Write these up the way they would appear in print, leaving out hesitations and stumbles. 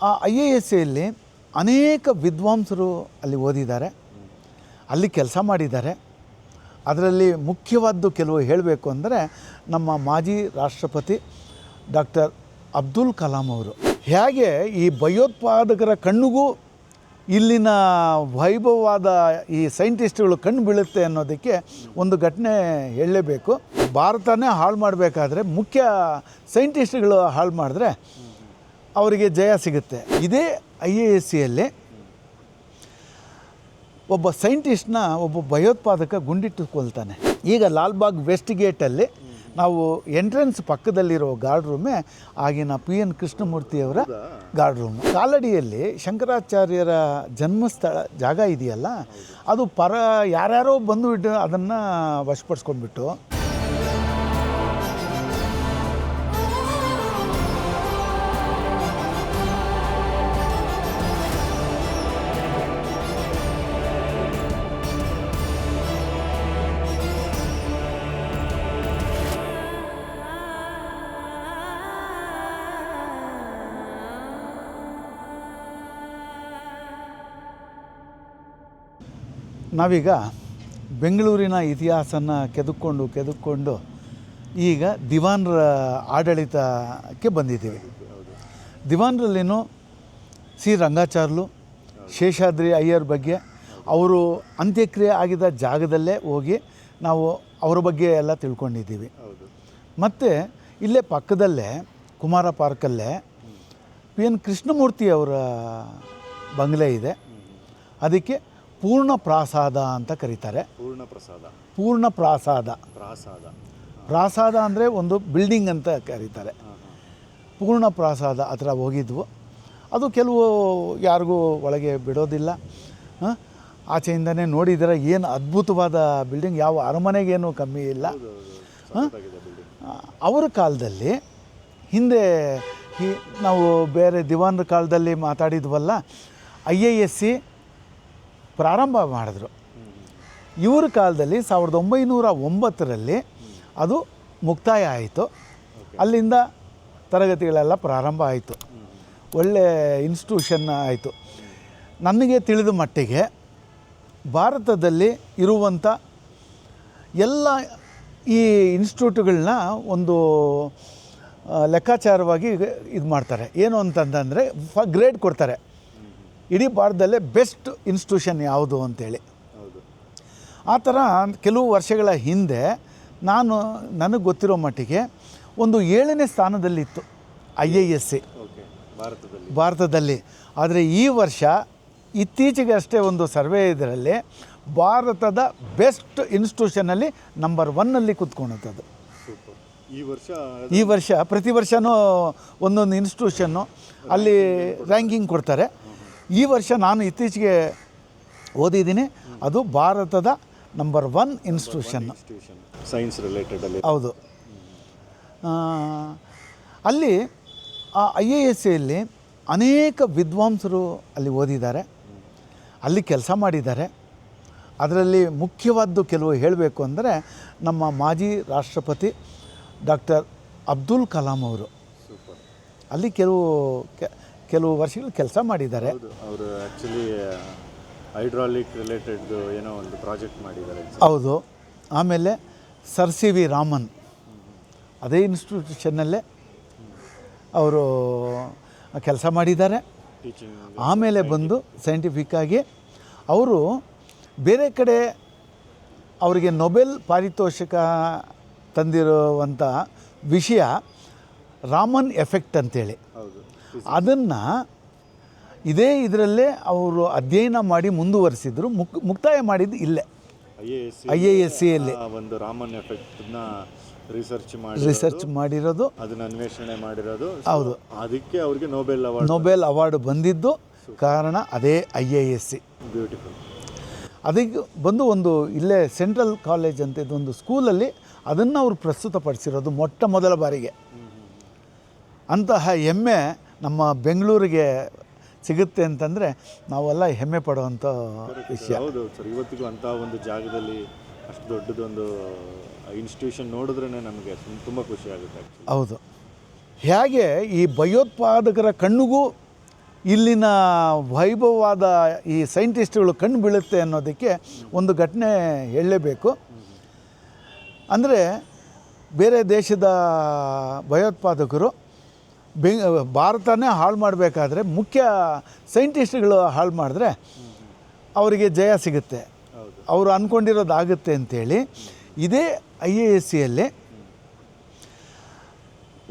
ಆ IASಯಲ್ಲಿ ಅನೇಕ ವಿದ್ವಾಂಸರು ಅಲ್ಲಿ ಓದಿದ್ದಾರೆ, ಅಲ್ಲಿ ಕೆಲಸ ಮಾಡಿದ್ದಾರೆ. ಅದರಲ್ಲಿ ಮುಖ್ಯವಾದ್ದು ಕೆಲವು ಹೇಳಬೇಕು ಅಂದರೆ ನಮ್ಮ ಮಾಜಿ ರಾಷ್ಟ್ರಪತಿ ಡಾಕ್ಟರ್ ಅಬ್ದುಲ್ ಕಲಾಂ ಅವರು ಹೇಗೆ ಈ ಭಯೋತ್ಪಾದಕರ ಕಣ್ಣಿಗೂ ಇಲ್ಲಿನ ವೈಭವವಾದ ಈ ಸೈಂಟಿಸ್ಟ್ಗಳು ಕಣ್ಣು ಬೀಳುತ್ತೆ ಅನ್ನೋದಕ್ಕೆ ಒಂದು ಘಟನೆ ಹೇಳಲೇಬೇಕು. ಭಾರತನೇ ಹಾಳು ಮಾಡಬೇಕಾದ್ರೆ ಮುಖ್ಯ ಸೈಂಟಿಸ್ಟ್ಗಳು ಹಾಳು ಮಾಡಿದ್ರೆ ಅವರಿಗೆ ಜಯ ಸಿಗುತ್ತೆ. ಇದೇ IASಯಲ್ಲಿ ಒಬ್ಬ ಸೈಂಟಿಸ್ಟ್ನ ಒಬ್ಬ ಭಯೋತ್ಪಾದಕ ಗುಂಡಿಟ್ಟು ಕೊಲ್ತಾನೆ. ಈಗ ಲಾಲ್ಬಾಗ್ ವೆಸ್ಟ್ ಗೇಟಲ್ಲಿ ನಾವು ಎಂಟ್ರೆನ್ಸ್ ಪಕ್ಕದಲ್ಲಿರೋ ಗಾರ್ಡ್ ರೂಮೇ ಆಗಿನ PN ಕೃಷ್ಣಮೂರ್ತಿಯವರ ಗಾರ್ಡ್ ರೂಮ್. ಕಾಲಡಿಯಲ್ಲಿ ಶಂಕರಾಚಾರ್ಯರ ಜನ್ಮಸ್ಥಳ ಜಾಗ ಇದೆಯಲ್ಲ, ಅದು ಯಾರ್ಯಾರೋ ಬಂದುಬಿಟ್ಟು ಅದನ್ನು ವಶಪಡಿಸ್ಕೊಂಡ್ಬಿಟ್ಟು ನಾವೀಗ ಬೆಂಗಳೂರಿನ ಇತಿಹಾಸನ ಕೆದಕ್ಕೊಂಡು ಈಗ ದಿವಾನರ ಆಡಳಿತಕ್ಕೆ ಬಂದಿದ್ದೀವಿ. ದಿವಾನರಲ್ಲಿನೂ ಸಿ ರಂಗಾಚಾರ್ಲು, ಶೇಷಾದ್ರಿ ಅಯ್ಯರ್ ಬಗ್ಗೆ, ಅವರು ಅಂತ್ಯಕ್ರಿಯೆ ಆಗಿದ್ದ ಜಾಗದಲ್ಲೇ ಹೋಗಿ ನಾವು ಅವರ ಬಗ್ಗೆ ಎಲ್ಲ ತಿಳ್ಕೊಂಡಿದ್ದೀವಿ. ಮತ್ತು ಇಲ್ಲೇ ಪಕ್ಕದಲ್ಲೇ ಕುಮಾರ ಪಾರ್ಕಲ್ಲೇ PN ಕೃಷ್ಣಮೂರ್ತಿ ಅವರ ಬಂಗಲೆ ಇದೆ. ಅದಕ್ಕೆ ಪೂರ್ಣ ಪ್ರಾಸಾದ ಅಂತ ಕರೀತಾರೆ. ಪೂರ್ಣ ಪ್ರಾಸಾದ ಅಂದರೆ ಒಂದು ಬಿಲ್ಡಿಂಗ್ ಅಂತ ಕರೀತಾರೆ. ಪೂರ್ಣ ಪ್ರಾಸಾದ ಹತ್ರ ಹೋಗಿದ್ವು. ಅದು ಕೆಲವು ಯಾರಿಗೂ ಒಳಗೆ ಬಿಡೋದಿಲ್ಲ. ಆಚೆಯಿಂದನೇ ನೋಡಿದರೆ ಏನು ಅದ್ಭುತವಾದ ಬಿಲ್ಡಿಂಗ್, ಯಾವ ಅರಮನೆಗೇನು ಕಮ್ಮಿ ಇಲ್ಲ. ಅವರ ಕಾಲದಲ್ಲಿ ಹಿಂದೆ ನಾವು ಬೇರೆ ದಿವಾನರ ಕಾಲದಲ್ಲಿ ಮಾತಾಡಿದ್ವಲ್ಲ, IASC ಪ್ರಾರಂಭ ಮಾಡಿದ್ರು. ಇವರ ಕಾಲದಲ್ಲಿ 1909ರಲ್ಲಿ ಅದು ಮುಕ್ತಾಯ ಆಯಿತು. ಅಲ್ಲಿಂದ ತರಗತಿಗಳೆಲ್ಲ ಪ್ರಾರಂಭ ಆಯಿತು. ಒಳ್ಳೆ ಇನ್ಸ್ಟಿಟ್ಯೂಷನ್ ಆಯಿತು. ನನಗೆ ತಿಳಿದ ಮಟ್ಟಿಗೆ ಭಾರತದಲ್ಲಿ ಇರುವಂಥ ಎಲ್ಲ ಈ ಇನ್ಸ್ಟಿಟ್ಯೂಟ್ಗಳನ್ನ ಒಂದು ಲೆಕ್ಕಾಚಾರವಾಗಿ ಇದು ಮಾಡ್ತಾರೆ. ಏನು ಅಂತಂದರೆ ಗ್ರೇಡ್ ಕೊಡ್ತಾರೆ. ಇಡೀ ಭಾರತದಲ್ಲೇ ಬೆಸ್ಟ್ ಇನ್ಸ್ಟಿಟ್ಯೂಷನ್ ಯಾವುದು ಅಂತೇಳಿ. ಆ ಥರ ಕೆಲವು ವರ್ಷಗಳ ಹಿಂದೆ ನನಗೆ ಗೊತ್ತಿರೋ ಮಟ್ಟಿಗೆ ಒಂದು 7ನೇ ಸ್ಥಾನದಲ್ಲಿತ್ತು IASC ಭಾರತದಲ್ಲಿ. ಆದರೆ ಈ ವರ್ಷ ಇತ್ತೀಚೆಗೆ ಅಷ್ಟೇ ಒಂದು ಸರ್ವೆ ಇದರಲ್ಲಿ ಭಾರತದ ಬೆಸ್ಟ್ ಇನ್ಸ್ಟಿಟ್ಯೂಷನಲ್ಲಿ ನಂಬರ್ 1ನಲ್ಲಿ ಕೂತ್ಕೊಳ್ಳುತ್ತದು. ಈ ವರ್ಷ ಪ್ರತಿ ವರ್ಷವೂ ಒಂದೊಂದು ಇನ್ಸ್ಟಿಟ್ಯೂಷನ್ನು ಅಲ್ಲಿ ರ್ಯಾಂಕಿಂಗ್ ಕೊಡ್ತಾರೆ. ಈ ವರ್ಷ ನಾನು ಇತ್ತೀಚೆಗೆ ಓದಿದ್ದೀನಿ, ಅದು ಭಾರತದ ನಂಬರ್ 1 ಇನ್ಸ್ಟಿಟ್ಯೂಷನ್ನು, ಸೈನ್ಸ್ ರಿಲೇಟೆಡ್ ಅಲ್ಲಿ. ಹೌದು. ಅಲ್ಲಿ ಆ IASಯಲ್ಲಿ ಅನೇಕ ವಿದ್ವಾಂಸರು ಅಲ್ಲಿ ಓದಿದ್ದಾರೆ, ಅಲ್ಲಿ ಕೆಲಸ ಮಾಡಿದ್ದಾರೆ. ಅದರಲ್ಲಿ ಮುಖ್ಯವಾದ್ದು ಕೆಲವು ಹೇಳಬೇಕು ಅಂದರೆ ನಮ್ಮ ಮಾಜಿ ರಾಷ್ಟ್ರಪತಿ ಡಾಕ್ಟರ್ ಅಬ್ದುಲ್ ಕಲಾಂ ಅವರು ಅಲ್ಲಿ ಕೆಲವು ವರ್ಷಗಳು ಕೆಲಸ ಮಾಡಿದ್ದಾರೆ. ಅವರು ಆ್ಯಕ್ಚುಲಿ ಹೈಡ್ರಾಲಿಕ್ ರಿಲೇಟೆಡ್ ಏನೋ ಒಂದು ಪ್ರಾಜೆಕ್ಟ್ ಮಾಡಿದ್ದಾರೆ. ಹೌದು. ಆಮೇಲೆ ಸರ್ CV ರಾಮನ್ ಅದೇ ಇನ್ಸ್ಟಿಟ್ಯೂಷನ್ನಲ್ಲೇ ಅವರು ಕೆಲಸ ಮಾಡಿದ್ದಾರೆ. ಆಮೇಲೆ ಬಂದು ಸೈಂಟಿಫಿಕ್ಕಾಗಿ ಅವರು ಬೇರೆ ಕಡೆ ಅವರಿಗೆ ನೊಬೆಲ್ ಪಾರಿತೋಷಿಕ ತಂದಿರುವಂಥ ವಿಷಯ ರಾಮನ್ ಎಫೆಕ್ಟ್ ಅಂತೇಳಿ, ಅದನ್ನು ಇದೇ ಇದರಲ್ಲೇ ಅವರು ಅಧ್ಯಯನ ಮಾಡಿ ಮುಂದುವರಿಸಿದ್ರು. ಮುಕ್ತಾಯ ಮಾಡಿದ್ದು ಇಲ್ಲೇ IASCಯಲ್ಲಿ ಒಂದು ರಾಮನ್ ಎಫೆಕ್ಟ್ನ ರಿಸರ್ಚ್ ಮಾಡಿರೋದು, ಅದನ್ನು ಅನ್ವೇಷಣೆ ಮಾಡಿರೋದು. ಹೌದು. ಅದಕ್ಕೆ ಅವರಿಗೆ ನೊಬೆಲ್ ಅವಾರ್ಡ್ ಬಂದಿದ್ದು ಕಾರಣ ಅದೇ IASC. ಬ್ಯೂಟಿಫುಲ್. ಅದಕ್ಕೆ ಬಂದು ಒಂದು ಇಲ್ಲೇ ಸೆಂಟ್ರಲ್ ಕಾಲೇಜ್ ಅಂತ ಇದೊಂದು ಸ್ಕೂಲಲ್ಲಿ ಅದನ್ನು ಅವರು ಪ್ರಸ್ತುತಪಡಿಸಿರೋದು ಮೊಟ್ಟ ಮೊದಲ ಬಾರಿಗೆ. ಅಂತಹ ಹೆಮ್ಮೆ ನಮ್ಮ ಬೆಂಗಳೂರಿಗೆ ಸಿಗುತ್ತೆ ಅಂತಂದರೆ ನಾವೆಲ್ಲ ಹೆಮ್ಮೆ ಪಡುವಂಥ ವಿಷಯ. ಹೌದು ಸರ್, ಇವತ್ತಿಗೂ ಅಂಥ ಒಂದು ಜಾಗದಲ್ಲಿ ಅಷ್ಟು ದೊಡ್ಡದೊಂದು ಇನ್ಸ್ಟಿಟ್ಯೂಷನ್ ನೋಡಿದ್ರೇ ನಮಗೆ ತುಂಬ ಖುಷಿ ಆಗುತ್ತೆ. ಹೌದು. ಹೇಗೆ ಈ ಭಯೋತ್ಪಾದಕರ ಕಣ್ಣಿಗೂ ಇಲ್ಲಿನ ವೈಭವವಾದ ಈ ಸೈಂಟಿಸ್ಟ್ಗಳು ಕಣ್ಣು ಬೀಳುತ್ತೆ ಅನ್ನೋದಕ್ಕೆ ಒಂದು ಘಟನೆ ಹೇಳಲೇಬೇಕು. ಅಂದರೆ ಬೇರೆ ದೇಶದ ಭಯೋತ್ಪಾದಕರು ಭಾರತನೇ ಹಾಳು ಮಾಡಬೇಕಾದ್ರೆ ಮುಖ್ಯ ಸೈಂಟಿಸ್ಟ್ಗಳು ಹಾಳು ಮಾಡಿದ್ರೆ ಅವರಿಗೆ ಜಯ ಸಿಗುತ್ತೆ, ಅವರು ಅಂದ್ಕೊಂಡಿರೋದಾಗುತ್ತೆ ಅಂಥೇಳಿ ಇದೇ IIScಯಲ್ಲಿ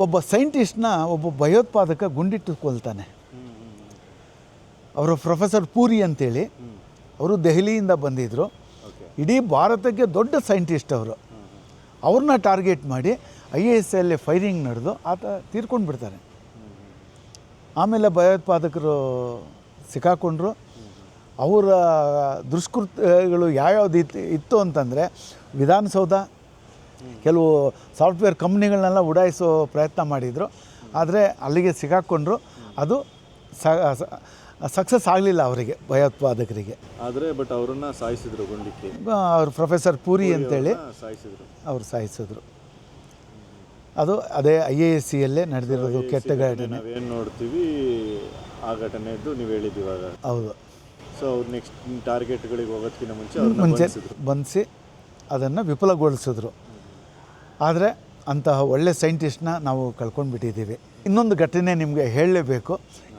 ಒಬ್ಬ ಸೈಂಟಿಸ್ಟ್ನ ಒಬ್ಬ ಭಯೋತ್ಪಾದಕ ಗುಂಡಿಟ್ಟು ಕೊಲ್ತಾನೆ. ಅವರು ಪ್ರೊಫೆಸರ್ ಪೂರಿ ಅಂತೇಳಿ, ಅವರು ದೆಹಲಿಯಿಂದ ಬಂದಿದ್ದರು. ಇಡೀ ಭಾರತಕ್ಕೆ ದೊಡ್ಡ ಸೈಂಟಿಸ್ಟ್ ಅವರು. ಅವ್ರನ್ನ ಟಾರ್ಗೆಟ್ ಮಾಡಿ IIScಲ್ಲಿ ಫೈರಿಂಗ್ ನಡೆದು ಆತ ತೀರ್ಕೊಂಡು ಬಿಡ್ತಾರೆ. ಆಮೇಲೆ ಭಯೋತ್ಪಾದಕರು ಸಿಕ್ಕಾಕೊಂಡ್ರು. ಅವರ ದುಷ್ಕೃತ್ಯಗಳು ಯಾವ್ಯಾವ್ದು ಇತ್ತು ಅಂತಂದರೆ ವಿಧಾನಸೌಧ, ಕೆಲವು ಸಾಫ್ಟ್ವೇರ್ ಕಂಪ್ನಿಗಳನ್ನೆಲ್ಲ ಉಡಾಯಿಸೋ ಪ್ರಯತ್ನ ಮಾಡಿದರು. ಆದರೆ ಅಲ್ಲಿಗೆ ಸಿಕ್ಕಾಕ್ಕೊಂಡ್ರು. ಅದು ಸಕ್ಸಸ್ ಆಗಲಿಲ್ಲ ಅವರಿಗೆ, ಭಯೋತ್ಪಾದಕರಿಗೆ. ಆದರೆ ಬಟ್ ಅವರನ್ನು ಸಾಯಿಸಿದ್ರು ಗುಂಡಿಕ್ಕಿ. ಅವರು ಪ್ರೊಫೆಸರ್ ಪೂರಿ ಅಂತೇಳಿ ಅವರು ಸಾಯಿಸಿದ್ರು. ಅದು ಅದೇ IIScಯಲ್ಲೇ ನಡೆದಿರೋದು ಕೆಟ್ಟ ಘಟನೆ. ನಾವೇನು ನೋಡ್ತೀವಿ ಆ ಘಟನೆದ್ದು ನೀವು ಹೇಳಿದ್ದೀವಾಗ. ಹೌದು. ಸೊ ಅವ್ರು ನೆಕ್ಸ್ಟ್ ಟಾರ್ಗೆಟ್ಗಳಿಗೆ ಹೋಗೋದಕ್ಕಿಂತ ಮುಂಚೆ ಬಂಧಿಸಿ ಅದನ್ನು ವಿಫಲಗೊಳಿಸಿದ್ರು. ಆದರೆ ಅಂತಹ ಒಳ್ಳೆ ಸೈಂಟಿಸ್ಟ್ನ ನಾವು ಕಳ್ಕೊಂಡ್ಬಿಟ್ಟಿದ್ದೀವಿ. ಇನ್ನೊಂದು ಘಟನೆ ನಿಮಗೆ ಹೇಳಲೇಬೇಕು.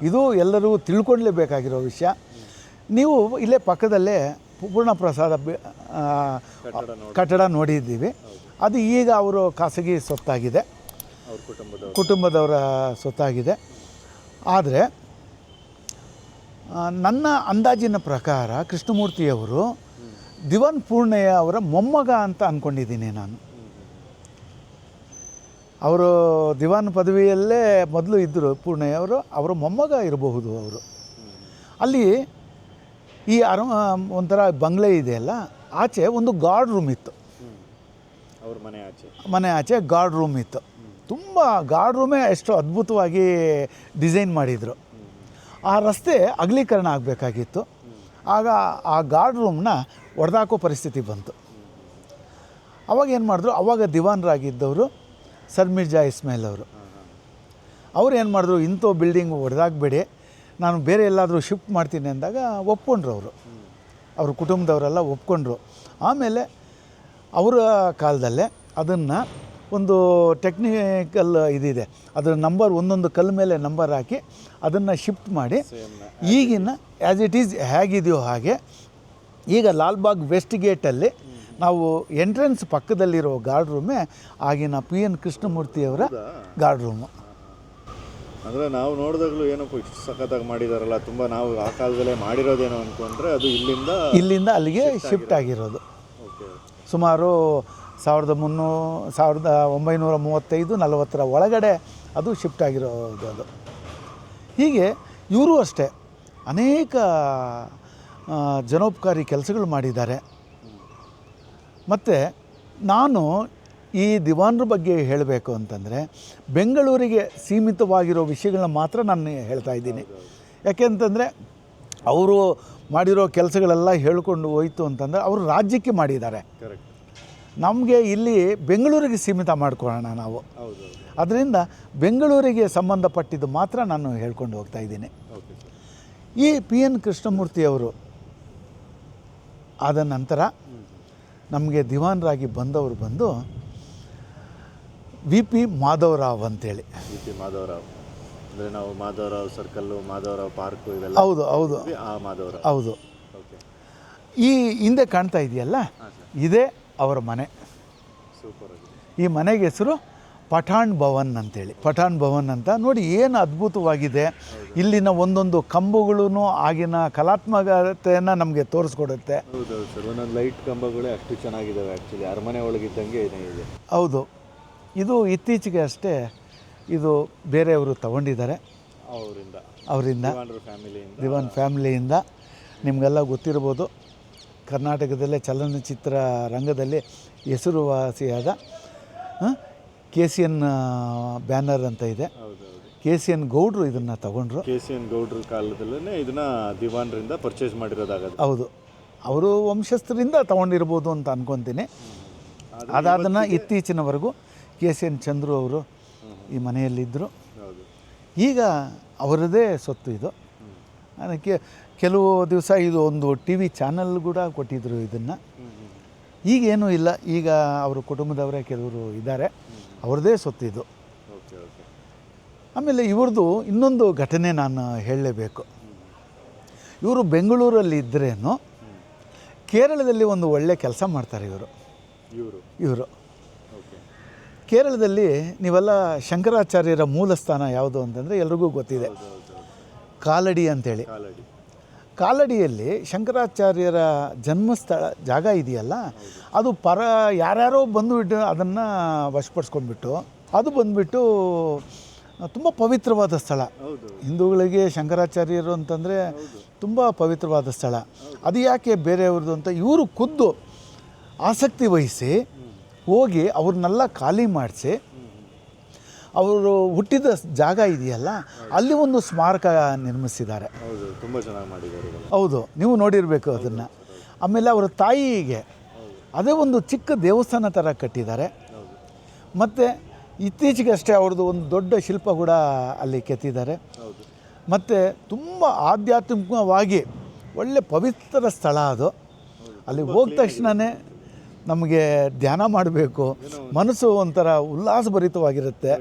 ಇದು ಎಲ್ಲರೂ ತಿಳ್ಕೊಳ್ಳೇಬೇಕಾಗಿರೋ ವಿಷಯ. ನೀವು ಇಲ್ಲೇ ಪಕ್ಕದಲ್ಲೇ ಪೂರ್ಣಪ್ರಸಾದ ಕಟ್ಟಡ ನೋಡಿದ್ದೀವಿ. ಅದು ಈಗ ಅವರು ಖಾಸಗಿ ಸೊತ್ತಾಗಿದೆ, ಕುಟುಂಬದವರ ಸೊತ್ತಾಗಿದೆ. ಆದರೆ ನನ್ನ ಅಂದಾಜಿನ ಪ್ರಕಾರ ಕೃಷ್ಣಮೂರ್ತಿಯವರು ದಿವಾನ್ ಪೂರ್ಣಯ್ಯ ಅವರ ಮೊಮ್ಮಗ ಅಂತ ಅಂದ್ಕೊಂಡಿದ್ದೀನಿ ನಾನು. ಅವರು ದಿವಾನ್ ಪದವಿಯಲ್ಲೇ ಮೊದಲು ಇದ್ದರು ಪೂರ್ಣಯ್ಯ ಅವರು, ಅವರ ಮೊಮ್ಮಗ ಇರಬಹುದು ಅವರು. ಅಲ್ಲಿ ಈ ಒಂಥರ ಬಂಗ್ಲೆ ಇದೆಯಲ್ಲ, ಆಚೆ ಒಂದು ಗಾರ್ಡ್ ರೂಮ್ ಇತ್ತು. ಅವ್ರ ಮನೆ ಆಚೆ ಗಾರ್ಡ್ ರೂಮ್ ಇತ್ತು. ತುಂಬ ಗಾರ್ಡ್ ರೂಮೇ ಎಷ್ಟು ಅದ್ಭುತವಾಗಿ ಡಿಸೈನ್ ಮಾಡಿದರು. ಆ ರಸ್ತೆ ಅಗಲೀಕರಣ ಆಗಬೇಕಾಗಿತ್ತು. ಆಗ ಆ ಗಾರ್ಡ್ ರೂಮ್ನ ಒಡೆದಾಕೋ ಪರಿಸ್ಥಿತಿ ಬಂತು. ಅವಾಗ ಏನು ಮಾಡಿದ್ರು, ಅವಾಗ ದಿವಾನರಾಗಿದ್ದವರು ಸರ್ ಮಿರ್ಜಾ ಇಸ್ಮಾಯಿಲ್ ಅವರು ಏನು ಮಾಡಿದ್ರು, ಇಂಥ ಬಿಲ್ಡಿಂಗ್ ಹೊಡೆದಾಕಬೇಡಿ, ನಾನು ಬೇರೆ ಎಲ್ಲಾದರೂ ಶಿಫ್ಟ್ ಮಾಡ್ತೀನಿ ಅಂದಾಗ ಒಪ್ಕೊಂಡ್ರು ಅವರು. ಅವ್ರ ಕುಟುಂಬದವರೆಲ್ಲ ಒಪ್ಕೊಂಡ್ರು. ಆಮೇಲೆ ಅವರ ಕಾಲದಲ್ಲೇ ಅದನ್ನು ಒಂದು ಟೆಕ್ನಿಕಲ್ ಇದಿದೆ, ಅದರ ನಂಬರ್ ಒಂದೊಂದು ಕಲ್ಲು ಮೇಲೆ ನಂಬರ್ ಹಾಕಿ ಅದನ್ನು ಶಿಫ್ಟ್ ಮಾಡಿ ಈಗಿನ ಆ್ಯಸ್ ಇಟ್ ಈಸ್ ಹೇಗಿದೆಯೋ ಹಾಗೆ ಈಗ ಲಾಲ್ಬಾಗ್ ವೆಸ್ಟ್ ಗೇಟಲ್ಲಿ ನಾವು ಎಂಟ್ರೆನ್ಸ್ ಪಕ್ಕದಲ್ಲಿರೋ ಗಾರ್ಡ್ ರೂಮೇ ಆಗಿನ PN ಕೃಷ್ಣಮೂರ್ತಿಯವರ ಗಾರ್ಡ್ ರೂಮು. ಅಂದರೆ ನಾವು ನೋಡಿದಾಗಲೂ ಏನಪ್ಪ ಇಷ್ಟು ಸಖತ್ತಾಗಿ ಮಾಡಿದಾರಲ್ಲ, ತುಂಬ ನಾವು ಆ ಕಾಲದಲ್ಲೇ ಮಾಡಿರೋದೇನೋ ಅಂದ್ಕೊಂಡ್ರೆ ಅದು ಇಲ್ಲಿಂದ ಅಲ್ಲಿಗೆ ಶಿಫ್ಟ್ ಆಗಿರೋದು. ಸುಮಾರು 1935-40 ಒಳಗಡೆ ಅದು ಶಿಫ್ಟ್ ಆಗಿರೋದು ಅದು. ಹೀಗೆ ಇವರು ಅಷ್ಟೇ ಅನೇಕ ಜನೋಪಕಾರಿ ಕೆಲಸಗಳು ಮಾಡಿದ್ದಾರೆ. ಮತ್ತು ನಾನು ಈ ದಿವಾನರ ಬಗ್ಗೆ ಹೇಳಬೇಕು ಅಂತಂದರೆ ಬೆಂಗಳೂರಿಗೆ ಸೀಮಿತವಾಗಿರೋ ವಿಷಯಗಳನ್ನ ಮಾತ್ರ ನಾನು ಹೇಳ್ತಾ ಇದ್ದೀನಿ. ಯಾಕೆಂತಂದರೆ ಅವರು ಮಾಡಿರೋ ಕೆಲಸಗಳೆಲ್ಲ ಹೇಳ್ಕೊಂಡು ಹೋಯ್ತು ಅಂತಂದರೆ ಅವರು ರಾಜ್ಯಕ್ಕೆ ಮಾಡಿದ್ದಾರೆ. ನಮಗೆ ಇಲ್ಲಿ ಬೆಂಗಳೂರಿಗೆ ಸೀಮಿತ ಮಾಡ್ಕೊಳ್ಳೋಣ ನಾವು. ಅದರಿಂದ ಬೆಂಗಳೂರಿಗೆ ಸಂಬಂಧಪಟ್ಟಿದ್ದು ಮಾತ್ರ ನಾನು ಹೇಳ್ಕೊಂಡು ಹೋಗ್ತಾ ಇದ್ದೀನಿ. ಈ PN ಕೃಷ್ಣಮೂರ್ತಿಯವರು ಆದ ನಂತರ ನಮಗೆ ದಿವಾನರಾಗಿ ಬಂದವರು ಬಂದು VP ಮಾಧವರಾವ್ ಅಂತೇಳಿ. VP ಮಾಧವರಾವ್ ಅಂದರೆ ನಾವು ಮಾಧವರಾವ್ ಸರ್ಕಲ್ಲು, ಮಾಧವರಾವ್ ಪಾರ್ಕು ಇವೆಲ್ಲ. ಹೌದು ಮಾಧವರಾವ್ ಹೌದು. ಈ ಹಿಂದೆ ಕಾಣ್ತಾ ಇದೆಯಲ್ಲ, ಇದೇ ಅವರ ಮನೆ. ಸೂಪರ್. ಈ ಮನೆಗೆ ಹೆಸರು ಪಠಾಣ್ ಭವನ್ ಅಂತೇಳಿ. ಪಠಾಣ್ ಭವನ್ ಅಂತ ನೋಡಿ, ಏನು ಅದ್ಭುತವಾಗಿದೆ. ಇಲ್ಲಿನ ಒಂದೊಂದು ಕಂಬಗಳೂ ಆಗಿನ ಕಲಾತ್ಮಕತೆಯನ್ನು ನಮಗೆ ತೋರಿಸ್ಕೊಡುತ್ತೆ. ಹೌದು ಸರ್, ಒಂದೊಂದು ಲೈಟ್ ಕಂಬಗಳೇ ಅಷ್ಟು ಚೆನ್ನಾಗಿದ್ದಾವೆ. ಆ್ಯಕ್ಚುಲಿ ಅರಮನೆ ಒಳಗಿದ್ದಂಗೆ ಇದೆ. ಹೌದು. ಇದು ಇತ್ತೀಚೆಗೆ ಅಷ್ಟೇ ಇದು ಬೇರೆಯವರು ತಗೊಂಡಿದ್ದಾರೆ ಅವರಿಂದ ದಿವಾನ್ ಫ್ಯಾಮಿಲಿಯಿಂದ. ನಿಮಗೆಲ್ಲ ಗೊತ್ತಿರ್ಬೋದು, ಕರ್ನಾಟಕದಲ್ಲೇ ಚಲನಚಿತ್ರ ರಂಗದಲ್ಲಿ ಹೆಸರುವಾಸಿಯಾದ KCN ಬ್ಯಾನರ್ ಅಂತ ಇದೆ. KCN ಗೌಡ್ರು ಇದನ್ನು ತಗೊಂಡ್ರು. KCN ಗೌಡ್ರ ಕಾಲದಲ್ಲೇ ಇದನ್ನು ದಿವಾನರಿಂದ ಪರ್ಚೇಸ್ ಮಾಡಿರೋದಾಗದು. ಹೌದು, ಅವರು ವಂಶಸ್ಥರಿಂದ ತಗೊಂಡಿರ್ಬೋದು ಅಂತ ಅಂದ್ಕೊತೀನಿ. ಅದಾದನ್ನು ಇತ್ತೀಚಿನವರೆಗೂ KCN ಚಂದ್ರು ಅವರು ಈ ಮನೆಯಲ್ಲಿದ್ದರು. ಈಗ ಅವರದೇ ಸೊತ್ತು ಇದು. ಅದಕ್ಕೆ ಕೆಲವು ದಿವಸ ಇದು ಒಂದು ಟಿ ವಿ ಚಾನಲ್ ಕೂಡ ಕೊಟ್ಟಿದ್ದರು ಇದನ್ನು. ಈಗೇನೂ ಇಲ್ಲ, ಈಗ ಅವ್ರ ಕುಟುಂಬದವರೇ ಕೆಲವರು ಇದ್ದಾರೆ, ಅವ್ರದ್ದೇ ಸೊತ್ತಿದು. ಆಮೇಲೆ ಇವ್ರದ್ದು ಇನ್ನೊಂದು ಘಟನೆ ನಾನು ಹೇಳಲೇಬೇಕು. ಇವರು ಬೆಂಗಳೂರಲ್ಲಿ ಇದ್ದರೇನು ಕೇರಳದಲ್ಲಿ ಒಂದು ಒಳ್ಳೆ ಕೆಲಸ ಮಾಡ್ತಾರೆ ಇವರು. ಕೇರಳದಲ್ಲಿ ನೀವೆಲ್ಲ ಶಂಕರಾಚಾರ್ಯರ ಮೂಲ ಸ್ಥಾನ ಯಾವುದು ಅಂತಂದರೆ ಎಲ್ರಿಗೂ ಗೊತ್ತಿದೆ, ಕಾಲಡಿ ಅಂತೇಳಿ. ಕಾಲಡಿಯಲ್ಲಿ ಶಂಕರಾಚಾರ್ಯರ ಜನ್ಮಸ್ಥಳ ಜಾಗ ಇದೆಯಲ್ಲ, ಅದು ಯಾರ್ಯಾರೋ ಬಂದುಬಿಟ್ಟು ಅದನ್ನು ವಶಪಡಿಸ್ಕೊಂಡ್ಬಿಟ್ಟು, ಅದು ಬಂದುಬಿಟ್ಟು ತುಂಬ ಪವಿತ್ರವಾದ ಸ್ಥಳ. ಹಿಂದೂಗಳಿಗೆ ಶಂಕರಾಚಾರ್ಯರು ಅಂತಂದರೆ ತುಂಬ ಪವಿತ್ರವಾದ ಸ್ಥಳ. ಅದು ಯಾಕೆ ಬೇರೆಯವ್ರದ್ದು ಅಂತ ಇವರು ಖುದ್ದು ಆಸಕ್ತಿ ವಹಿಸಿ ಹೋಗಿ ಅವ್ರನ್ನೆಲ್ಲ ಖಾಲಿ ಮಾಡಿಸಿ ಅವರು ಹುಟ್ಟಿದ ಜಾಗ ಇದೆಯಲ್ಲ ಅಲ್ಲಿ ಒಂದು ಸ್ಮಾರಕ ನಿರ್ಮಿಸಿದ್ದಾರೆ. ತುಂಬ ಚೆನ್ನಾಗಿ ಮಾಡಿದ್ದಾರೆ. ಹೌದು, ನೀವು ನೋಡಿರಬೇಕು ಅದನ್ನು. ಆಮೇಲೆ ಅವರ ತಾಯಿಗೆ ಅದೇ ಒಂದು ಚಿಕ್ಕ ದೇವಸ್ಥಾನ ಥರ ಕಟ್ಟಿದ್ದಾರೆ. ಮತ್ತು ಇತ್ತೀಚೆಗಷ್ಟೇ ಅವ್ರದ್ದು ಒಂದು ದೊಡ್ಡ ಶಿಲ್ಪ ಕೂಡ ಅಲ್ಲಿ ಕೆತ್ತಿದ್ದಾರೆ. ಮತ್ತು ತುಂಬ ಆಧ್ಯಾತ್ಮಿಕವಾಗಿ ಒಳ್ಳೆ ಪವಿತ್ರ ಸ್ಥಳ ಅದು. ಅಲ್ಲಿ ಹೋದ ತಕ್ಷಣವೇ ನಮಗೆ ಧ್ಯಾನ ಮಾಡಬೇಕು, ಮನಸ್ಸು ಒಂಥರ ಉಲ್ಲಾಸಭರಿತವಾಗಿರುತ್ತೆ.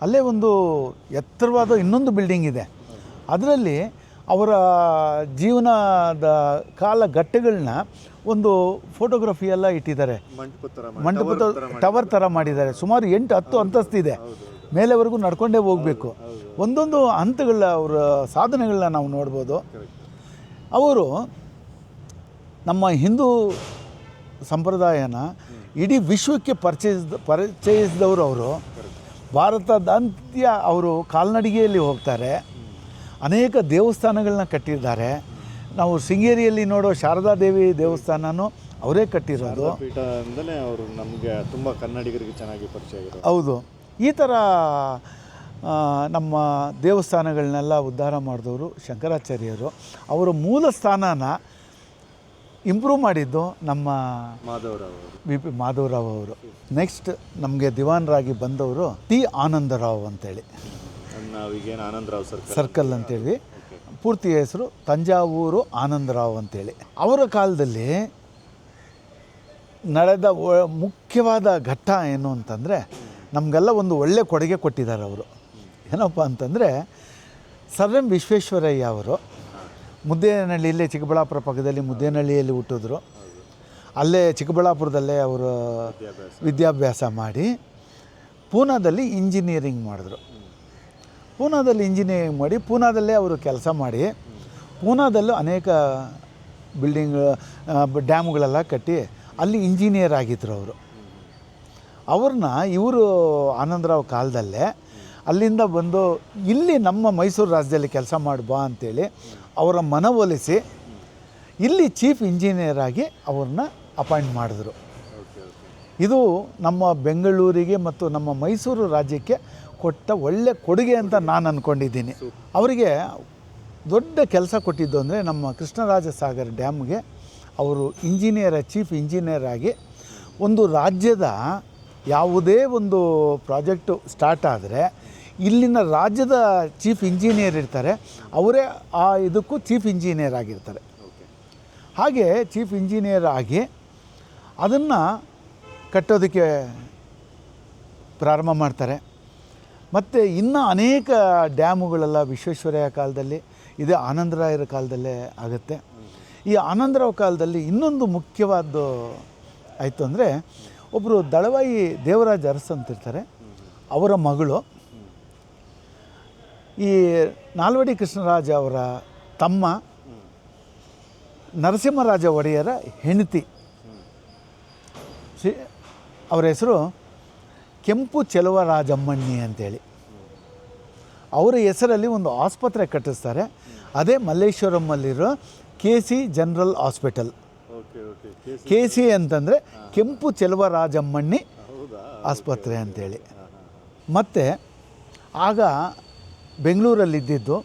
ಅಲ್ಲೇ ಒಂದು ಎತ್ತರವಾದ ಇನ್ನೊಂದು ಬಿಲ್ಡಿಂಗ್ ಇದೆ, ಅದರಲ್ಲಿ ಅವರ ಜೀವನದ ಕಾಲಘಟ್ಟಗಳನ್ನ ಒಂದು ಫೋಟೋಗ್ರಫಿ ಎಲ್ಲ ಇಟ್ಟಿದ್ದಾರೆ. ಮಂಟಪದ ಟವರ್ ಥರ ಮಾಡಿದ್ದಾರೆ. ಸುಮಾರು 8-10 ಅಂತಸ್ತಿದೆ, ಮೇಲೆವರೆಗೂ ನಡ್ಕೊಂಡೇ ಹೋಗಬೇಕು. ಒಂದೊಂದು ಹಂತಗಳ ಅವರ ಸಾಧನೆಗಳನ್ನ ನಾವು ನೋಡ್ಬೋದು. ಅವರು ನಮ್ಮ ಹಿಂದೂ ಸಂಪ್ರದಾಯನ ಇಡೀ ವಿಶ್ವಕ್ಕೆ ಪರಿಚಯಿಸಿದವರು ಅವರು. ಭಾರತದಾದ್ಯಂತ ಅವರು ಕಾಲ್ನಡಿಗೆಯಲ್ಲಿ ಹೋಗ್ತಾರೆ, ಅನೇಕ ದೇವಸ್ಥಾನಗಳನ್ನ ಕಟ್ಟಿದ್ದಾರೆ. ನಾವು ಶೃಂಗೇರಿಯಲ್ಲಿ ನೋಡೋ ಶಾರದಾದೇವಿ ದೇವಸ್ಥಾನನೂ ಅವರೇ ಕಟ್ಟಿರೋದು. ಅವರು ನಮಗೆ ತುಂಬ ಕನ್ನಡಿಗರಿಗೆ ಚೆನ್ನಾಗಿ ಪರಿಚಯ ಆಗಿದೆ. ಹೌದು, ಈ ಥರ ನಮ್ಮ ದೇವಸ್ಥಾನಗಳನ್ನೆಲ್ಲ ಉದ್ಧಾರ ಮಾಡಿದವರು ಶಂಕರಾಚಾರ್ಯರು. ಅವರ ಮೂಲ ಸ್ಥಾನನ ಇಂಪ್ರೂವ್ ಮಾಡಿದ್ದು ನಮ್ಮ BP ಮಾಧವರಾವ್ ಅವರು. ನೆಕ್ಸ್ಟ್ ನಮಗೆ ದಿವಾನರಾಗಿ ಬಂದವರು ಟಿ ಆನಂದರಾವ್ ಅಂತೇಳಿ, ಸರ್ಕಲ್ ಅಂತೇಳಿ. ಪೂರ್ತಿ ಹೆಸರು ತಂಜಾವೂರು ಆನಂದರಾವ್ ಅಂತೇಳಿ. ಅವರ ಕಾಲದಲ್ಲಿ ನಡೆದ ಮುಖ್ಯವಾದ ಘಟ್ಟ ಏನು ಅಂತಂದರೆ ನಮಗೆಲ್ಲ ಒಂದು ಒಳ್ಳೆ ಕೊಡುಗೆ ಕೊಟ್ಟಿದ್ದಾರೆ ಅವರು. ಏನಪ್ಪ ಅಂತಂದರೆ ಸರ್ ಎಂ ವಿಶ್ವೇಶ್ವರಯ್ಯ ಅವರು ಮುದ್ದೇನಹಳ್ಳಿಯಲ್ಲೇ, ಚಿಕ್ಕಬಳ್ಳಾಪುರ ಪಕ್ಕದಲ್ಲಿ ಮುದ್ದೇನಹಳ್ಳಿಯಲ್ಲಿ ಹುಟ್ಟಿದ್ರು. ಅಲ್ಲೇ ಚಿಕ್ಕಬಳ್ಳಾಪುರದಲ್ಲೇ ಅವರು ವಿದ್ಯಾಭ್ಯಾಸ ಮಾಡಿ ಪೂನಾದಲ್ಲಿ ಇಂಜಿನಿಯರಿಂಗ್ ಮಾಡಿದ್ರು. ಪೂನಾದಲ್ಲಿ ಇಂಜಿನಿಯರಿಂಗ್ ಮಾಡಿ ಪೂನಾದಲ್ಲೇ ಅವರು ಕೆಲಸ ಮಾಡಿ ಪೂನಾದಲ್ಲೂ ಅನೇಕ ಡ್ಯಾಮ್ಗಳೆಲ್ಲ ಕಟ್ಟಿ ಅಲ್ಲಿ ಇಂಜಿನಿಯರ್ ಆಗಿದ್ದರು ಅವರು. ಅವ್ರನ್ನ ಇವರು ಆನಂದರಾವ್ ಕಾಲದಲ್ಲೇ ಅಲ್ಲಿಂದ ಬಂದು ಇಲ್ಲಿ ನಮ್ಮ ಮೈಸೂರು ರಾಜ್ಯದಲ್ಲಿ ಕೆಲಸ ಬಾ ಅಂತೇಳಿ ಅವರ ಮನವೊಲಿಸಿ ಇಲ್ಲಿ ಚೀಫ್ ಇಂಜಿನಿಯರ್ ಆಗಿ ಅವ್ರನ್ನ ಅಪಾಯಿಂಟ್ ಮಾಡಿದ್ರು. ಇದು ನಮ್ಮ ಬೆಂಗಳೂರಿಗೆ ಮತ್ತು ನಮ್ಮ ಮೈಸೂರು ರಾಜ್ಯಕ್ಕೆ ಕೊಟ್ಟ ಒಳ್ಳೆ ಕೊಡುಗೆ ಅಂತ ನಾನು ಅಂದ್ಕೊಂಡಿದ್ದೀನಿ. ಅವರಿಗೆ ದೊಡ್ಡ ಕೆಲಸ ಕೊಟ್ಟಿದ್ದು ಅಂದರೆ ನಮ್ಮ ಕೃಷ್ಣರಾಜ ಸಾಗರ್ ಡ್ಯಾಮ್ಗೆ ಅವರು ಚೀಫ್ ಇಂಜಿನಿಯರ್ ಆಗಿ ಒಂದು ರಾಜ್ಯದ ಯಾವುದೇ ಒಂದು ಪ್ರಾಜೆಕ್ಟು ಸ್ಟಾರ್ಟ್ ಆದರೆ ಇಲ್ಲಿನ ರಾಜ್ಯದ ಚೀಫ್ ಇಂಜಿನಿಯರ್ ಇರ್ತಾರೆ, ಅವರೇ ಆ ಇದಕ್ಕೂ ಚೀಫ್ ಇಂಜಿನಿಯರ್ ಆಗಿರ್ತಾರೆ. ಹಾಗೆ ಚೀಫ್ ಇಂಜಿನಿಯರ್ ಆಗಿ ಅದನ್ನು ಕಟ್ಟೋದಕ್ಕೆ ಪ್ರಾರಂಭ ಮಾಡ್ತಾರೆ. ಮತ್ತು ಇನ್ನೂ ಅನೇಕ ಡ್ಯಾಮುಗಳೆಲ್ಲ ವಿಶ್ವೇಶ್ವರಯ್ಯ ಕಾಲದಲ್ಲಿ ಇದೆ, ಆನಂದರಾಯರ ಕಾಲದಲ್ಲೇ ಆಗುತ್ತೆ. ಈ ಆನಂದರಾವ್ ಕಾಲದಲ್ಲಿ ಇನ್ನೊಂದು ಮುಖ್ಯವಾದ್ದು ಆಯಿತು ಅಂದರೆ ಒಬ್ಬರು ದಳವಾಯಿ ದೇವರಾಜ ಅರಸ್ ಅಂತಿರ್ತಾರೆ, ಅವರ ಮಗಳು ಈ ನಾಲ್ವಡಿ ಕೃಷ್ಣರಾಜ ಅವರ ತಮ್ಮ ನರಸಿಂಹರಾಜ ಒಡೆಯರ ಹೆಂಡತಿ. ಅವರ ಹೆಸರು ಕೆಂಪು ಚೆಲುವರಾಜಮ್ಮಣ್ಣಿ ಅಂತೇಳಿ. ಅವರ ಹೆಸರಲ್ಲಿ ಒಂದು ಆಸ್ಪತ್ರೆ ಕಟ್ಟಿಸ್ತಾರೆ, ಅದೇ ಮಲ್ಲೇಶ್ವರಮಲ್ಲಿರೋ KC ಜನರಲ್ ಹಾಸ್ಪಿಟಲ್. KC ಅಂತಂದರೆ ಕೆಂಪು ಚೆಲುವರಾಜಮ್ಮಣ್ಣಿ ಆಸ್ಪತ್ರೆ ಅಂತೇಳಿ. ಮತ್ತು ಆಗ ಬೆಂಗಳೂರಲ್ಲಿದ್ದಿದ್ದು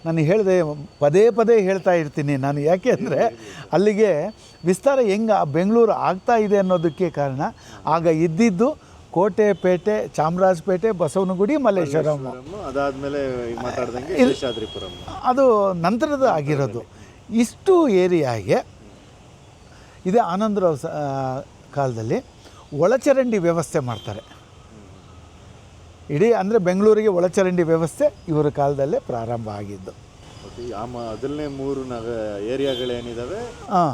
ನಾನು ಹೇಳಿದೆ, ಪದೇ ಪದೇ ಹೇಳ್ತಾ ಇರ್ತೀನಿ ನಾನು, ಯಾಕೆ ಅಂದರೆ ಅಲ್ಲಿಗೆ ವಿಸ್ತಾರ ಹೆಂಗೆ ಬೆಂಗಳೂರು ಆಗ್ತಾ ಇದೆ ಅನ್ನೋದಕ್ಕೆ ಕಾರಣ ಆಗ ಇದ್ದಿದ್ದು ಕೋಟೆ ಪೇಟೆ ಚಾಮರಾಜಪೇಟೆ ಬಸವನಗುಡಿ ಮಲ್ಲೇಶ್ವರಂ ಅದಾದ್ಮೇಲೆ ಈಗ ಮಾತಾಡ್ದಂಗೆ ಶೇಷಾದ್ರಿಪುರಂ. ಅದು ನಂತರದ ಆಗಿರೋದು. ಇಷ್ಟು ಏರಿಯಾಗೆ ಇದೇ ಆನಂದರಾವ್ ಕಾಲದಲ್ಲಿ ಒಳಚರಂಡಿ ವ್ಯವಸ್ಥೆ ಮಾಡ್ತಾರೆ. ಇಡೀ ಅಂದರೆ ಬೆಂಗಳೂರಿಗೆ ಒಳಚರಂಡಿ ವ್ಯವಸ್ಥೆ ಇವರ ಕಾಲದಲ್ಲೇ ಪ್ರಾರಂಭ ಆಗಿದ್ದು. ಮೊದಲನೇ 3 ಏರಿಯಾಗಳೇನಿದಾವೆ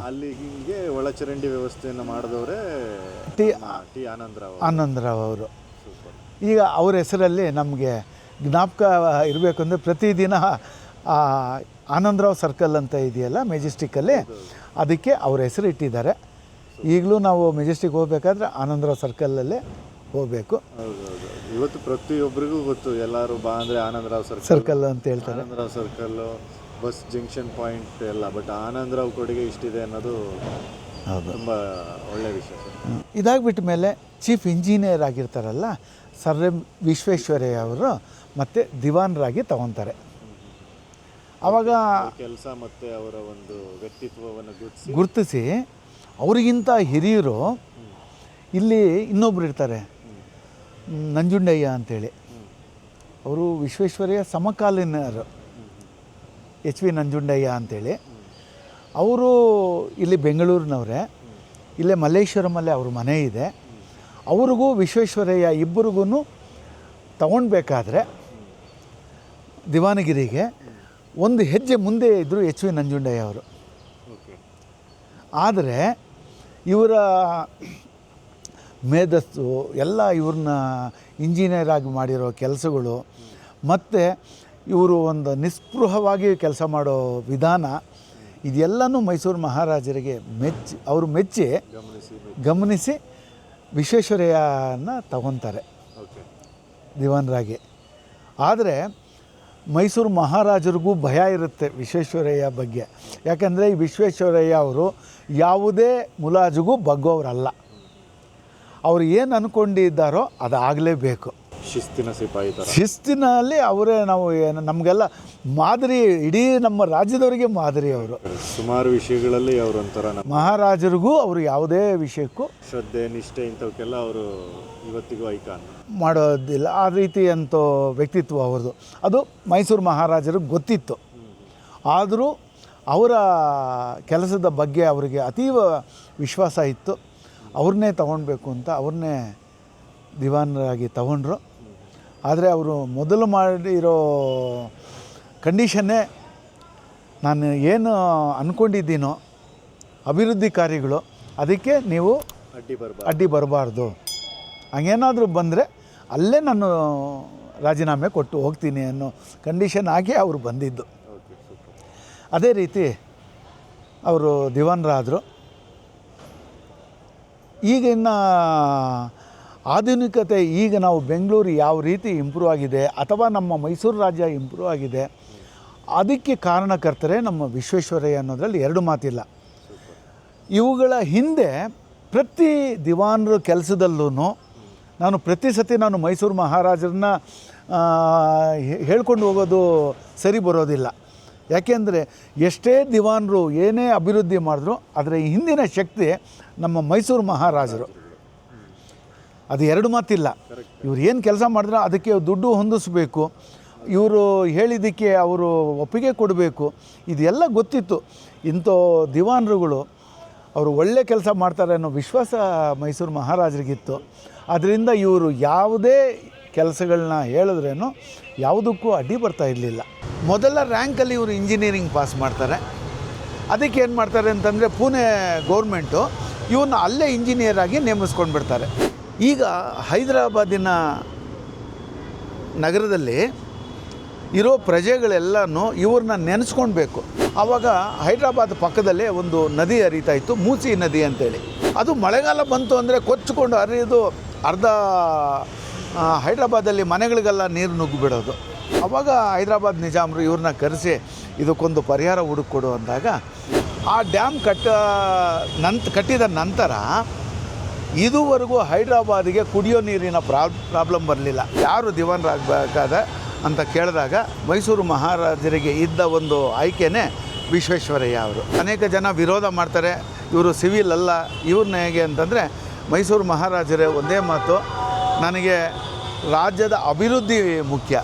ಅಲ್ಲಿ ಹಿಂಗೆ ಒಳಚರಂಡಿ ವ್ಯವಸ್ಥೆಯನ್ನು ಮಾಡಿದವರೇ ಟಿ ಆನಂದರಾವ್ ಅವರು. ಈಗ ಅವ್ರ ಹೆಸರಲ್ಲಿ ನಮಗೆ ಜ್ಞಾಪಕ ಇರಬೇಕು ಅಂದರೆ ಪ್ರತಿದಿನ ಆನಂದರಾವ್ ಸರ್ಕಲ್ ಅಂತ ಇದೆಯಲ್ಲ ಮೆಜೆಸ್ಟಿಕ್ಕಲ್ಲಿ, ಅದಕ್ಕೆ ಅವ್ರ ಹೆಸರು ಇಟ್ಟಿದ್ದಾರೆ. ಈಗಲೂ ನಾವು ಮೆಜೆಸ್ಟಿಕ್ ಹೋಗ್ಬೇಕಾದ್ರೆ ಆನಂದರಾವ್ ಸರ್ಕಲಲ್ಲೇ ಹೋಗಬೇಕು. ಇವತ್ತು ಪ್ರತಿಯೊಬ್ಬರಿಗೂ ಗೊತ್ತು, ಎಲ್ಲರೂ ಬಾ ಅಂದರೆ ಆನಂದರಾವ್ ಸರ್ಕಲ್ ಅಂತ ಹೇಳ್ತಾರೆ. Anandrao circle, bus junction point ಎಲ್ಲ. ಬಟ್ ಆನಂದರಾವ್ ಕೊಡುಗೆ ಇಷ್ಟಿದೆ ಅನ್ನೋದು ತುಂಬ ಒಳ್ಳೆಯ ವಿಷಯ. ಇದಾಗ್ಬಿಟ್ಟ ಮೇಲೆ ಚೀಫ್ ಇಂಜಿನಿಯರ್ ಆಗಿರ್ತಾರಲ್ಲ ಸರ್ ಎಂ ವಿಶ್ವೇಶ್ವರಯ್ಯ ಅವರು ಮತ್ತೆ ದಿವಾನರಾಗಿ ತಗೊತಾರೆ. ಆವಾಗ ಕೆಲಸ ಮತ್ತು ಅವರ ಒಂದು ವ್ಯಕ್ತಿತ್ವವನ್ನು ಗುರುತಿಸಿ ಅವರಿಗಿಂತ ಹಿರಿಯರು ಇಲ್ಲಿ ಇನ್ನೊಬ್ರು ಇರ್ತಾರೆ, ನಂಜುಂಡಯ್ಯ ಅಂತೇಳಿ. ಅವರು ವಿಶ್ವೇಶ್ವರಯ್ಯ ಸಮಕಾಲೀನರು, ಎಚ್ ವಿ ನಂಜುಂಡಯ್ಯ ಅಂಥೇಳಿ. ಅವರು ಇಲ್ಲಿ ಬೆಂಗಳೂರಿನವರೇ, ಇಲ್ಲೇ ಮಲ್ಲೇಶ್ವರಮಲ್ಲೇ ಅವ್ರ ಮನೆ ಇದೆ. ಅವ್ರಿಗೂ ವಿಶ್ವೇಶ್ವರಯ್ಯ ಇಬ್ಬರಿಗೂ ತಗೊಳ್ಬೇಕಾದ್ರೆ ದಿವಾನಗಿರಿಗೆ ಒಂದು ಹೆಜ್ಜೆ ಮುಂದೆ ಇದ್ದರು ಎಚ್ ವಿ ನಂಜುಂಡಯ್ಯ ಅವರು. ಆದರೆ ಇವರ ಮೇಧಸ್ಸು ಎಲ್ಲ ಇವ್ರನ್ನ ಇಂಜಿನಿಯರ್ ಆಗಿ ಮಾಡಿರೋ ಕೆಲಸಗಳು ಮತ್ತು ಇವರು ಒಂದು ನಿಸ್ಪೃಹವಾಗಿ ಕೆಲಸ ಮಾಡೋ ವಿಧಾನ, ಇದೆಲ್ಲನೂ ಮೈಸೂರು ಮಹಾರಾಜರಿಗೆ ಮೆಚ್ಚಿ ಗಮನಿಸಿ ವಿಶ್ವೇಶ್ವರಯ್ಯನ ತಗೊತಾರೆ ದಿವಾನರಾಗಿ. ಆದರೆ ಮೈಸೂರು ಮಹಾರಾಜರಿಗೂ ಭಯ ಇರುತ್ತೆ ವಿಶ್ವೇಶ್ವರಯ್ಯ ಬಗ್ಗೆ. ಯಾಕೆಂದರೆ ಈ ವಿಶ್ವೇಶ್ವರಯ್ಯ ಅವರು ಯಾವುದೇ ಮುಲಾಜಿಗೂ ಬಗ್ಗೋರಲ್ಲ. ಅವರು ಏನು ಅಂದ್ಕೊಂಡಿದ್ದಾರೋ ಅದಾಗಲೇಬೇಕು. ಶಿಸ್ತಿನಲ್ಲಿ ಅವರೇ ನಾವು ನಮಗೆಲ್ಲ ಮಾದರಿ, ಇಡೀ ನಮ್ಮ ರಾಜ್ಯದವರಿಗೆ ಮಾದರಿ ಅವರು. ಸುಮಾರು ವಿಷಯಗಳಲ್ಲಿ ಅವರು ಒಂಥರ ಮಹಾರಾಜರಿಗೂ ಅವರು ಯಾವುದೇ ವಿಷಯಕ್ಕೂ ಶ್ರದ್ಧೆ ನಿಷ್ಠೆ ಇಂಥವಕ್ಕೆಲ್ಲ ಅವರು ಇವತ್ತಿಗೂ ಐಕಾನ್ ಮಾಡೋದಿಲ್ಲ. ಆ ರೀತಿ ಅಂತ ವ್ಯಕ್ತಿತ್ವ ಅವ್ರದ್ದು. ಅದು ಮೈಸೂರು ಮಹಾರಾಜರಿಗೆ ಗೊತ್ತಿತ್ತು. ಆದರೂ ಅವರ ಕೆಲಸದ ಬಗ್ಗೆ ಅವರಿಗೆ ಅತೀವ ವಿಶ್ವಾಸ ಇತ್ತು. ಅವ್ರನ್ನೇ ತಗೊಳ್ಬೇಕು ಅಂತ ಅವ್ರನ್ನೇ ದಿವಾನರಾಗಿ ತಗೊಂಡ್ರು. ಆದರೆ ಅವರು ಮೊದಲು ಮಾಡಿರೋ ಕಂಡೀಷನ್ನೇ ನಾನು ಏನು ಅಂದ್ಕೊಂಡಿದ್ದೀನೋ ಅಭಿವೃದ್ಧಿ ಕಾರ್ಯಗಳು, ಅದಕ್ಕೆ ನೀವು ಅಡ್ಡಿ ಬರಬಾರ್ದು. ಹಂಗೇನಾದರೂ ಬಂದರೆ ಅಲ್ಲೇ ನಾನು ರಾಜೀನಾಮೆ ಕೊಟ್ಟು ಹೋಗ್ತೀನಿ ಅನ್ನೋ ಕಂಡೀಷನ್ ಆಗಿ ಅವರು ಬಂದಿದ್ದು. ಅದೇ ರೀತಿ ಅವರು ದಿವಾನರಾದರು. ಈಗ ಇನ್ನು ಆಧುನಿಕತೆ, ಈಗ ನಾವು ಬೆಂಗಳೂರು ಯಾವ ರೀತಿ ಇಂಪ್ರೂವ್ ಆಗಿದೆ ಅಥವಾ ನಮ್ಮ ಮೈಸೂರು ರಾಜ್ಯ ಇಂಪ್ರೂವ್ ಆಗಿದೆ, ಅದಕ್ಕೆ ಕಾರಣಕರ್ತರೆ ನಮ್ಮ ವಿಶ್ವೇಶ್ವರಯ್ಯ ಅನ್ನೋದ್ರಲ್ಲಿ ಎರಡು ಮಾತಿಲ್ಲ. ಇವುಗಳ ಹಿಂದೆ ಪ್ರತಿ ದಿವಾನರ ಕೆಲಸದಲ್ಲೂ ನಾನು ಪ್ರತಿ ಸತಿ ನಾನು ಮೈಸೂರು ಮಹಾರಾಜರನ್ನ ಹೇಳ್ಕೊಂಡು ಹೋಗೋದು ಸರಿ ಬರೋದಿಲ್ಲ. ಯಾಕೆಂದರೆ ಎಷ್ಟೇ ದಿವಾನರು ಏನೇ ಅಭಿವೃದ್ಧಿ ಮಾಡಿದ್ರು ಅದರ ಹಿಂದಿನ ಶಕ್ತಿ ನಮ್ಮ ಮೈಸೂರು ಮಹಾರಾಜರು. ಅದು ಎರಡು ಮಾತಿಲ್ಲ. ಇವ್ರು ಏನು ಕೆಲಸ ಮಾಡಿದ್ರೆ ಅದಕ್ಕೆ ದುಡ್ಡು ಹೊಂದಿಸ್ಬೇಕು, ಇವರು ಹೇಳಿದ್ದಕ್ಕೆ ಅವರು ಒಪ್ಪಿಗೆ ಕೊಡಬೇಕು, ಇದೆಲ್ಲ ಗೊತ್ತಿತ್ತು. ಇಂಥ ದಿವಾನರುಗಳು ಅವರು ಒಳ್ಳೆ ಕೆಲಸ ಮಾಡ್ತಾರೆ ಅನ್ನೋ ವಿಶ್ವಾಸ ಮೈಸೂರು ಮಹಾರಾಜರಿಗಿತ್ತು. ಅದರಿಂದ ಇವರು ಯಾವುದೇ ಕೆಲಸಗಳನ್ನ ಹೇಳಿದ್ರೇನು ಯಾವುದಕ್ಕೂ ಅಡ್ಡಿ ಬರ್ತಾ ಇರಲಿಲ್ಲ. ಮೊದಲ ರ್ಯಾಂಕಲ್ಲಿ ಇವರು ಇಂಜಿನಿಯರಿಂಗ್ ಪಾಸ್ ಮಾಡ್ತಾರೆ. ಅದಕ್ಕೆ ಏನು ಮಾಡ್ತಾರೆ ಅಂತಂದರೆ ಪುಣೆ ಗೌರ್ಮೆಂಟು ಇವನ್ನ ಅಲ್ಲೇ ಇಂಜಿನಿಯರ್ ಆಗಿ ನೇಮಿಸ್ಕೊಂಡು ಬಿಡ್ತಾರೆ. ಈಗ ಹೈದರಾಬಾದಿನ ನಗರದಲ್ಲಿ ಇರೋ ಪ್ರಜೆಗಳೆಲ್ಲನೂ ಇವ್ರನ್ನ ನೆನೆಸ್ಕೊಳ್ಬೇಕು. ಆವಾಗ ಹೈದರಾಬಾದ್ ಪಕ್ಕದಲ್ಲೇ ಒಂದು ನದಿ ಹರಿತಾ ಇತ್ತು, ಮೂಸಿ ನದಿ ಅಂತೇಳಿ. ಅದು ಮಳೆಗಾಲ ಬಂತು ಅಂದರೆ ಕೊಚ್ಚಿಕೊಂಡು ಹರಿಯೋದು, ಅರ್ಧ ಹೈದರಾಬಾದಲ್ಲಿ ಮನೆಗಳಿಗೆಲ್ಲ ನೀರು ನುಗ್ಗಿಬಿಡೋದು. ಆವಾಗ ಹೈದರಾಬಾದ್ ನಿಜಾಮರು ಇವ್ರನ್ನ ಕರೆಸಿ ಇದಕ್ಕೊಂದು ಪರಿಹಾರ ಹುಡುಕೊಡು ಅಂದಾಗ ಆ ಡ್ಯಾಮ್ ಕಟ್ಟಿದ ನಂತರ ಇದುವರೆಗೂ ಹೈದರಾಬಾದಿಗೆ ಕುಡಿಯೋ ನೀರಿನ ಪ್ರಾಬ್ಲಮ್ ಬರಲಿಲ್ಲ. ಯಾರು ದಿವಾನರಾಗಬೇಕಾದ ಅಂತ ಕೇಳಿದಾಗ ಮೈಸೂರು ಮಹಾರಾಜರಿಗೆ ಇದ್ದ ಒಂದು ಆಯ್ಕೆನೇ ವಿಶ್ವೇಶ್ವರಯ್ಯ ಅವರು. ಅನೇಕ ಜನ ವಿರೋಧ ಮಾಡ್ತಾರೆ, ಇವರು ಸಿವಿಲ್ ಅಲ್ಲ, ಇವ್ರನ್ನ ಹೇಗೆ ಅಂತಂದರೆ ಮೈಸೂರು ಮಹಾರಾಜರೇ ಒಂದೇ ಮಾತು, ನನಗೆ ರಾಜ್ಯದ ಅಭಿವೃದ್ಧಿ ಮುಖ್ಯ.